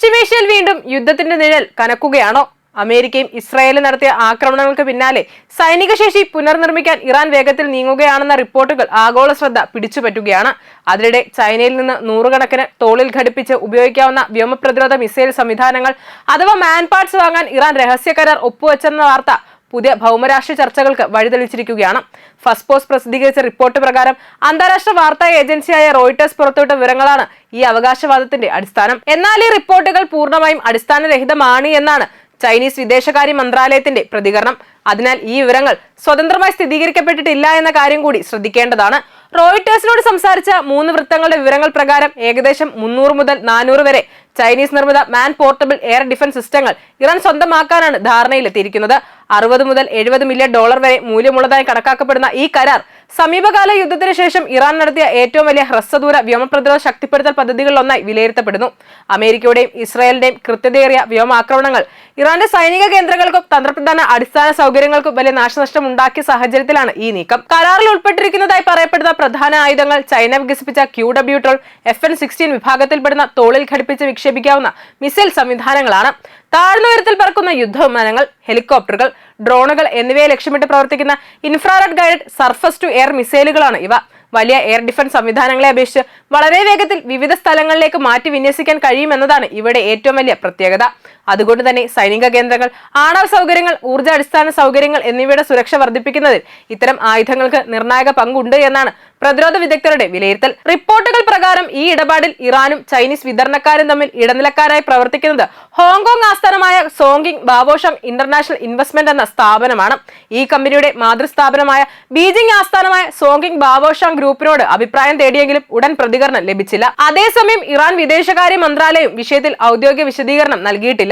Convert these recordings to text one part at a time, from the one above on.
പശ്ചിമേഷ്യയിൽ വീണ്ടും യുദ്ധത്തിന്റെ നിഴൽ കനക്കുകയാണോ? അമേരിക്കയും ഇസ്രായേലും നടത്തിയ ആക്രമണങ്ങൾക്ക് പിന്നാലെ സൈനിക ശേഷി പുനർനിർമ്മിക്കാൻ ഇറാൻ വേഗത്തിൽ നീങ്ങുകയാണെന്ന റിപ്പോർട്ടുകൾ ആഗോള ശ്രദ്ധ പിടിച്ചുപറ്റുകയാണ്. അതിനിടെ ചൈനയിൽ നിന്ന് നൂറുകണക്കിന് തോളിൽ ഘടിപ്പിച്ച് ഉപയോഗിക്കാവുന്ന വ്യോമപ്രതിരോധ മിസൈൽ സംവിധാനങ്ങൾ അഥവാ മാൻ പാർട്സ് വാങ്ങാൻ ഇറാൻ രഹസ്യ കരാർ ഒപ്പുവെച്ചെന്ന വാർത്ത പുതിയ ഭൗമരാഷ്ട്രീയ ചർച്ചകൾക്ക് വഴിതെളിച്ചിരിക്കുകയാണ്. ഫസ്റ്റ് പോസ്റ്റ് പ്രസിദ്ധീകരിച്ച റിപ്പോർട്ട് പ്രകാരം അന്താരാഷ്ട്ര വാർത്താ ഏജൻസിയായ റോയിട്ടേഴ്സ് പുറത്തുവിട്ട വിവരങ്ങളാണ് ഈ അവകാശവാദത്തിന്റെ അടിസ്ഥാനം. എന്നാൽ ഈ റിപ്പോർട്ടുകൾ പൂർണ്ണമായും അടിസ്ഥാനരഹിതമാണ് എന്നാണ് ചൈനീസ് വിദേശകാര്യ മന്ത്രാലയത്തിന്റെ പ്രതികരണം. അതിനാൽ ഈ വിവരങ്ങൾ സ്വതന്ത്രമായി സ്ഥിരീകരിക്കപ്പെട്ടിട്ടില്ല എന്ന കാര്യം കൂടി ശ്രദ്ധിക്കേണ്ടതാണ്. റോയിട്ടേഴ്സിനോട് സംസാരിച്ച 3 വൃത്തങ്ങളുടെ വിവരങ്ങൾ പ്രകാരം ഏകദേശം 300 മുതൽ 400 വരെ ചൈനീസ് നിർമ്മിത മാൻ പോർട്ടബിൾ എയർ ഡിഫൻസ് സിസ്റ്റങ്ങൾ ഇറാൻ സ്വന്തമാക്കാനാണ് ധാരണയിലെത്തിയിരിക്കുന്നത്. 60 മുതൽ 70 മില്യൺ ഡോളർ വരെ മൂല്യമുള്ളതായി കണക്കാക്കപ്പെടുന്ന ഈ കരാർ സമീപകാല യുദ്ധത്തിന് ശേഷം ഇറാൻ നടത്തിയ ഏറ്റവും വലിയ ഹ്രസ്വദൂര വ്യോമപ്രതിരോധ ശക്തിപ്പെടുത്തൽ പദ്ധതികളിലൊന്നായി വിലയിരുത്തപ്പെടുന്നു. അമേരിക്കയുടെയും ഇസ്രായേലിന്റെയും കൃത്യതയേറിയ വ്യോമാക്രമണങ്ങൾ ഇറാന്റെ സൈനിക കേന്ദ്രങ്ങൾക്കും തന്ത്രപ്രധാന അടിസ്ഥാന സൗകര്യങ്ങൾക്കും വലിയ നാശനഷ്ടം ഉണ്ടാക്കിയ സാഹചര്യത്തിലാണ് ഈ നീക്കം. കരാറിൽ ഉൾപ്പെട്ടിരിക്കുന്നതായി പറയപ്പെടുന്ന പ്രധാന ആയുധങ്ങൾ ചൈന വികസിപ്പിച്ച QW-12 FN-16 വിഭാഗത്തിൽപ്പെടുന്ന തോളിൽ ഘടിപ്പിച്ച് വിക്ഷേപിക്കാവുന്ന മിസൈൽ സംവിധാനങ്ങളാണ്. താഴ്ന്ന ഉയരത്തിൽ പറക്കുന്ന യുദ്ധവിമാനങ്ങൾ, ഹെലികോപ്റ്ററുകൾ, ഡ്രോണുകൾ എന്നിവയെ ലക്ഷ്യമിട്ട് പ്രവർത്തിക്കുന്ന infrared guided surface to air മിസൈലുകളാണ് ഇവ. വലിയ എയർ ഡിഫൻസ് സംവിധാനങ്ങളെ അപേക്ഷിച്ച് വളരെ വേഗത്തിൽ വിവിധ സ്ഥലങ്ങളിലേക്ക് മാറ്റി വിന്യസിക്കാൻ കഴിയുമെന്നതാണ് ഇവിടെ ഏറ്റവും വലിയ പ്രത്യേകത. അതുകൊണ്ട് തന്നെ സൈനിക കേന്ദ്രങ്ങൾ, ആണവ സൗകര്യങ്ങൾ, ഊർജ്ജ അടിസ്ഥാന സൗകര്യങ്ങൾ എന്നിവയുടെ സുരക്ഷ വർദ്ധിപ്പിക്കുന്നതിൽ ഇത്തരം ആയുധങ്ങൾക്ക് നിർണായക പങ്കുണ്ട് എന്നാണ് പ്രതിരോധ വിദഗ്ധരുടെ വിലയിരുത്തൽ. റിപ്പോർട്ടുകൾ പ്രകാരം ഈ ഇടപാടിൽ ഇറാനും ചൈനീസ് വിതരണക്കാരും തമ്മിൽ ഇടനിലക്കാരായി പ്രവർത്തിക്കുന്നത് ഹോങ്കോങ് ആസ്ഥാനമായ സോങ്കിങ് ബാവോഷാങ് ഇന്റർനാഷണൽ ഇൻവെസ്റ്റ്മെന്റ് എന്ന സ്ഥാപനമാണ്. ഈ കമ്പനിയുടെ മാതൃസ്ഥാപനമായ ബീജിംഗ് ആസ്ഥാനമായ സോങ്കിങ് ബാവോഷാങ് ഗ്രൂപ്പിനോട് അഭിപ്രായം തേടിയെങ്കിലും ഉടൻ പ്രതികരണം ലഭിച്ചില്ല. അതേസമയം ഇറാൻ വിദേശകാര്യ മന്ത്രാലയം വിഷയത്തിൽ ഔദ്യോഗിക വിശദീകരണം നൽകിയിട്ടില്ല.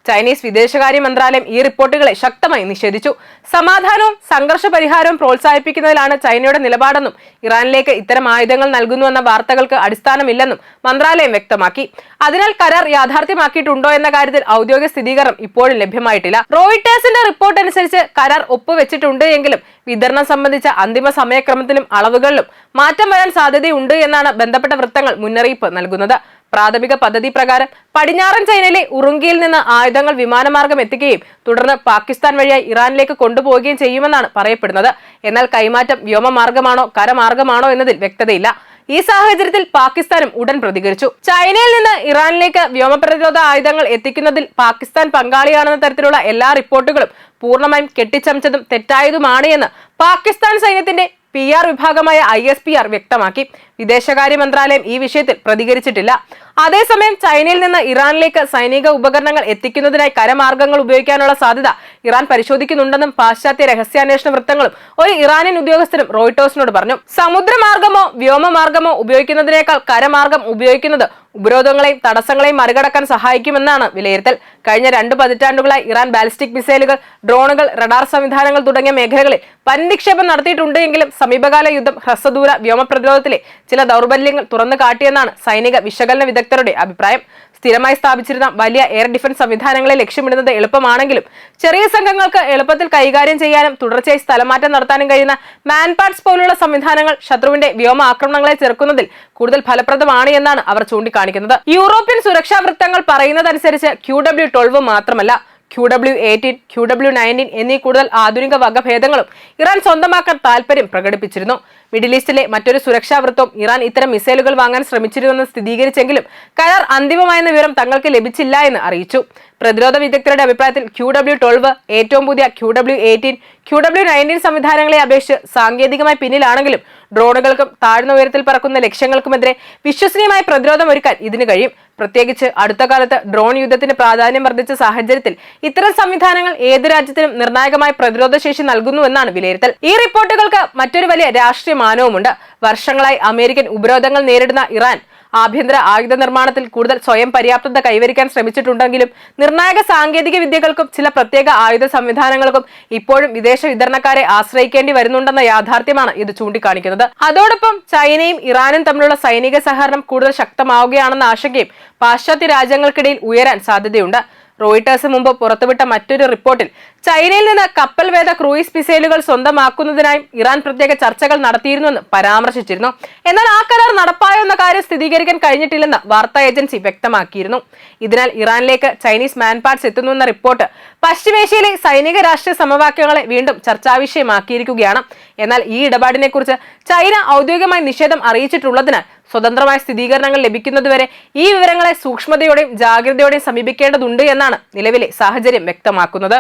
ചൈനീസ് വിദേശകാര്യ മന്ത്രാലയം ഈ റിപ്പോർട്ടുകളെ ശക്തമായി നിഷേധിച്ചു. സമാധാനവും സംഘർഷ പരിഹാരവും പ്രോത്സാഹിപ്പിക്കുന്നതിലാണ് ചൈനയുടെ നിലപാടെന്നും ഇറാനിലേക്ക് ഇത്തരം ആയുധങ്ങൾ നൽകുന്നുവെന്ന വാർത്തകൾക്ക് അടിസ്ഥാനമില്ലെന്നും മന്ത്രാലയം വ്യക്തമാക്കി. അതിനാൽ കരാർ യാഥാർത്ഥ്യമാക്കിയിട്ടുണ്ടോ എന്ന കാര്യത്തിൽ ഔദ്യോഗിക സ്ഥിരീകരണം ഇപ്പോഴും ലഭ്യമായിട്ടില്ല. റോയിട്ടേഴ്സിന്റെ റിപ്പോർട്ട് അനുസരിച്ച് കരാർ ഒപ്പുവെച്ചിട്ടുണ്ട് എങ്കിലും വിതരണം സംബന്ധിച്ച അന്തിമ സമയക്രമത്തിലും അളവുകളിലും മാറ്റം വരാൻ സാധ്യതയുണ്ട് എന്നാണ് ബന്ധപ്പെട്ട വൃത്തങ്ങൾ മുന്നറിയിപ്പ് നൽകുന്നത്. പ്രാഥമിക പദ്ധതി പ്രകാരം പടിഞ്ഞാറൻ ചൈനയിലെ ഉറുങ്കിയിൽ നിന്ന് ആയുധങ്ങൾ വിമാനമാർഗം എത്തിക്കുകയും തുടർന്ന് പാകിസ്ഥാൻ വഴിയായി ഇറാനിലേക്ക് കൊണ്ടുപോവുകയും ചെയ്യുമെന്നാണ് പറയപ്പെടുന്നത്. എന്നാൽ കൈമാറ്റം വ്യോമമാർഗമാണോ കരമാർഗമാണോ എന്നതിൽ വ്യക്തതയില്ല. ഈ സാഹചര്യത്തിൽ പാകിസ്ഥാനും ഉടൻ പ്രതികരിച്ചു. ചൈനയിൽ നിന്ന് ഇറാനിലേക്ക് വ്യോമപ്രതിരോധ ആയുധങ്ങൾ എത്തിക്കുന്നതിൽ പാകിസ്ഥാൻ പങ്കാളിയാണെന്ന തരത്തിലുള്ള എല്ലാ റിപ്പോർട്ടുകളും പൂർണ്ണമായും കെട്ടിച്ചമച്ചതും തെറ്റായതുമാണ് എന്ന് പാകിസ്ഥാൻ സൈന്യത്തിന്റെ PR വിഭാഗമായ ISPR വ്യക്തമാക്കി. വിദേശകാര്യ മന്ത്രാലയം ഈ വിഷയത്തിൽ പ്രതികരിച്ചിട്ടില്ല. അതേസമയം ചൈനയിൽ നിന്ന് ഇറാനിലേക്ക് സൈനിക ഉപകരണങ്ങൾ എത്തിക്കുന്നതിനായി കരമാർഗങ്ങൾ ഉപയോഗിക്കാനുള്ള സാധ്യത ഇറാൻ പരിശോധിക്കുന്നുണ്ടെന്നും പാശ്ചാത്യ രഹസ്യാന്വേഷണ വൃത്തങ്ങളും ഒരു ഇറാനിയൻ ഉദ്യോഗസ്ഥരും റോയിട്ടേഴ്സിനോട് പറഞ്ഞു. സമുദ്രമാർഗമോ വ്യോമമാർഗമോ ഉപയോഗിക്കുന്നതിനേക്കാൾ കരമാർഗം ഉപയോഗിക്കുന്നത് ഉപരോധങ്ങളെയും തടസ്സങ്ങളെയും മറികടക്കാൻ സഹായിക്കുമെന്നാണ് വിലയിരുത്തൽ. കഴിഞ്ഞ 2 പതിറ്റാണ്ടുകളായി ഇറാൻ ബാലിസ്റ്റിക് മിസൈലുകൾ, ഡ്രോണുകൾ, റഡാർ സംവിധാനങ്ങൾ തുടങ്ങിയ മേഖലകളിൽ വൻ നിക്ഷേപം നടത്തിയിട്ടുണ്ട് എങ്കിലും സമീപകാല യുദ്ധം ഹ്രസ്വദൂര വ്യോമപ്രതിരോധത്തിലെ ചില ദൗർബല്യങ്ങൾ തുറന്നു കാട്ടിയെന്നാണ് സൈനിക വിശകലന വിദഗ്ധരുടെ അഭിപ്രായം. സ്ഥിരമായി സ്ഥാപിച്ചിരുന്ന വലിയ എയർ ഡിഫൻസ് സംവിധാനങ്ങളെ ലക്ഷ്യമിടുന്നത് എളുപ്പമാണെങ്കിലും ചെറിയ സംഘങ്ങൾക്ക് എളുപ്പത്തിൽ കൈകാര്യം ചെയ്യാനും തുടർച്ചയായി സ്ഥലമാറ്റം നടത്താനും കഴിയുന്ന മാൻ പാർട്സ് പോലുള്ള സംവിധാനങ്ങൾ ശത്രുവിന്റെ വ്യോമ ആക്രമണങ്ങളെ ചെറുക്കുന്നതിൽ കൂടുതൽ ഫലപ്രദമാണ് എന്നാണ് അവർ ചൂണ്ടിക്കാണിക്കുന്നത്. യൂറോപ്യൻ സുരക്ഷാ വൃത്തങ്ങൾ പറയുന്നതനുസരിച്ച് QW-12 മാത്രമല്ല QW-18, QW-19 എന്നീ കൂടുതൽ ആധുനിക വകഭേദങ്ങളും ഇറാൻ സ്വന്തമാക്കാൻ താൽപര്യം പ്രകടിപ്പിച്ചിരുന്നു. മിഡിൽ ഈസ്റ്റിലെ മറ്റൊരു സുരക്ഷാ വൃത്തവും ഇറാൻ ഇത്തരം മിസൈലുകൾ വാങ്ങാൻ ശ്രമിച്ചിരുന്നെന്ന് സ്ഥിരീകരിച്ചെങ്കിലും കരാർ അന്തിമമായെന്ന വിവരം തങ്ങൾക്ക് ലഭിച്ചില്ല എന്ന് അറിയിച്ചു. പ്രതിരോധ വിദഗ്ധരുടെ അഭിപ്രായത്തിൽ QW-12 ഏറ്റവും പുതിയ QW-18, QW-19 സംവിധാനങ്ങളെ അപേക്ഷിച്ച് സാങ്കേതികമായി പിന്നിലാണെങ്കിലും ഡ്രോണുകൾക്കും താഴ്ന്ന ഉയരത്തിൽ പറക്കുന്ന ലക്ഷ്യങ്ങൾക്കുമെതിരെ വിശ്വസനീയമായ പ്രതിരോധം ഒരുക്കാൻ ഇതിന് കഴിയും. പ്രത്യേകിച്ച് അടുത്ത കാലത്ത് ഡ്രോൺ യുദ്ധത്തിന് പ്രാധാന്യം വർദ്ധിച്ച സാഹചര്യത്തിൽ ഇത്തരം സംവിധാനങ്ങൾ ഏത് രാജ്യത്തിനും നിർണായകമായ പ്രതിരോധ ശേഷി നൽകുന്നുവെന്നാണ് വിലയിരുത്തൽ. ഈ റിപ്പോർട്ടുകൾക്ക് മറ്റൊരു വലിയ രാഷ്ട്രീയ മാനവുമുണ്ട്. വർഷങ്ങളായി അമേരിക്കൻ ഉപരോധങ്ങൾ നേരിടുന്ന ഇറാൻ ആഭ്യന്തര ആയുധ നിർമ്മാണത്തിൽ കൂടുതൽ സ്വയം പര്യാപ്തത കൈവരിക്കാൻ ശ്രമിച്ചിട്ടുണ്ടെങ്കിലും നിർണായക സാങ്കേതിക വിദ്യകൾക്കും ചില പ്രത്യേക ആയുധ സംവിധാനങ്ങൾക്കും ഇപ്പോഴും വിദേശ വിതരണക്കാരെ ആശ്രയിക്കേണ്ടി വരുന്നുണ്ടെന്ന യാഥാർത്ഥ്യമാണ് ഇത് ചൂണ്ടിക്കാണിക്കുന്നത്. അതോടൊപ്പം ചൈനയും ഇറാനും തമ്മിലുള്ള സൈനിക സഹകരണം കൂടുതൽ ശക്തമാവുകയാണെന്ന ആശങ്കയും പാശ്ചാത്യ രാജ്യങ്ങൾക്കിടയിൽ ഉയരാൻ സാധ്യതയുണ്ട്. റോയിട്ടേഴ്സ് മുമ്പ് പുറത്തുവിട്ട മറ്റൊരു റിപ്പോർട്ടിൽ ചൈനയിൽ നിന്ന് കപ്പൽ വേദ ക്രൂയിസ് മിസൈലുകൾ സ്വന്തമാക്കുന്നതിനായും ഇറാൻ പ്രത്യേക ചർച്ചകൾ നടത്തിയിരുന്നുവെന്ന് പരാമർശിച്ചിരുന്നു. എന്നാൽ ആ കരാർ നടപ്പായോ എന്ന കാര്യം സ്ഥിരീകരിക്കാൻ കഴിഞ്ഞിട്ടില്ലെന്ന് വാർത്താ ഏജൻസി വ്യക്തമാക്കിയിരുന്നു. ഇതിനാൽ ഇറാനിലേക്ക് ചൈനീസ് മാൻപാർട്സ് എത്തുന്നുവെന്ന റിപ്പോർട്ട് പശ്ചിമേഷ്യയിലെ സൈനിക രാഷ്ട്രീയ സമവാക്യങ്ങളെ വീണ്ടും ചർച്ചാവിഷയമാക്കിയിരിക്കുകയാണ്. എന്നാൽ ഈ ഇടപാടിനെ കുറിച്ച് ചൈന ഔദ്യോഗികമായി നിഷേധം അറിയിച്ചിട്ടുള്ളതിനാൽ സ്വതന്ത്രമായ സ്ഥിരീകരണങ്ങൾ ലഭിക്കുന്നതുവരെ ഈ വിവരങ്ങളെ സൂക്ഷ്മതയോടെയും ജാഗ്രതയോടെയും സമീപിക്കേണ്ടതുണ്ട് എന്നാണ് നിലവിലെ സാഹചര്യം വ്യക്തമാക്കുന്നത്.